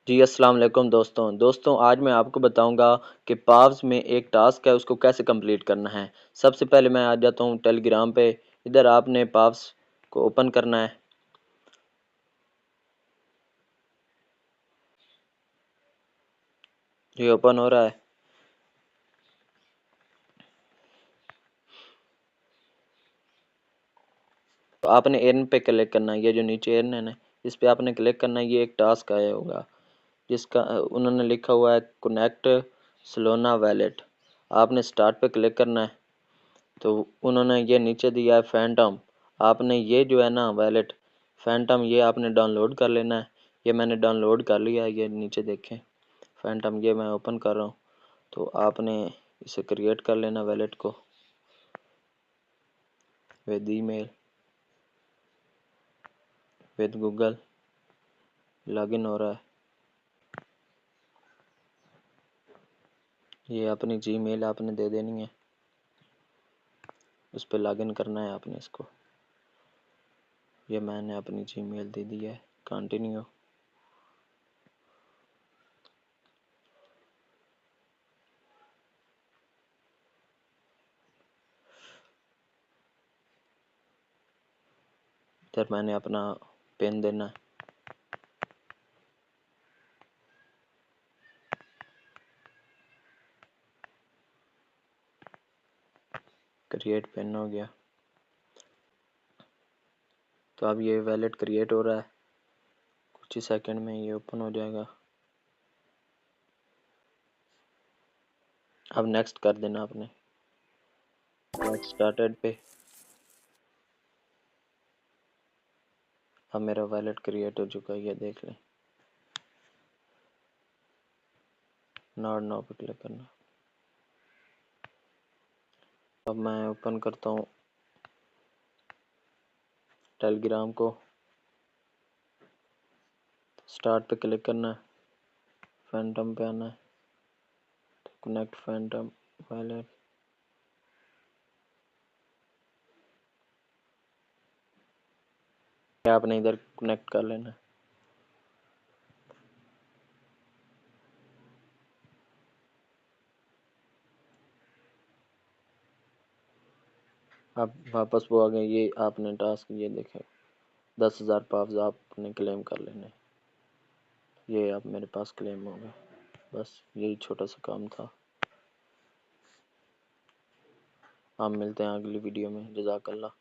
जी अस्सलाम वालेकुम दोस्तों आज मैं आपको बताऊंगा कि पाव्स में एक टास्क है उसको कैसे कंप्लीट करना है। सबसे पहले मैं आ जाता हूँ टेलीग्राम पे। इधर आपने पाव्स को ओपन करना है। ये ओपन हो रहा है। तो आपने एर्न पे क्लिक करना है। ये जो नीचे एर्न है ना, इस पे आपने क्लिक करना है। ये एक टास्क आया होगा जिसका उन्होंने लिखा हुआ है कनेक्ट सोलाना वैलेट। आपने स्टार्ट पे क्लिक करना है। तो उन्होंने ये नीचे दिया है फैंटम। आपने ये जो है ना वैलेट फैंटम, ये आपने डाउनलोड कर लेना है। ये मैंने डाउनलोड कर लिया है। ये नीचे देखें फैंटम, ये मैं ओपन कर रहा हूँ। तो आपने इसे क्रिएट कर लेना वैलेट को with email with Google. Login हो रहा है। ये अपनी जीमेल आपने दे देनी है। उस पर लॉगिन करना है आपने इसको। ये मैंने अपनी जीमेल दे दी है। कंटिन्यू। इधर मैंने अपना पिन देना है। क्रिएट पिन हो गया। तो अब ये वैलेट क्रिएट हो रहा है। कुछ ही सेकंड में ये ओपन हो जाएगा। अब नेक्स्ट कर देना आपने। नेक्स्ट स्टार्टेड पे। अब मेरा वैलेट क्रिएट हो चुका है, ये देख लें। नॉट नाउ पे क्लिक करना। अब मैं ओपन करता हूँ टेलीग्राम को। स्टार्ट पे क्लिक करना है। फैंटम पे आना है। Connect Phantom wallet. आपने इधर कनेक्ट कर लेना है। अब वापस वो आ गए। ये आपने टास्क ये देखे 10,000 पाव्स आपने क्लेम कर लेने। ये अब मेरे पास क्लेम हो गए। बस यही छोटा सा काम था। हम मिलते हैं अगली वीडियो में। जज़ाकल्लाह।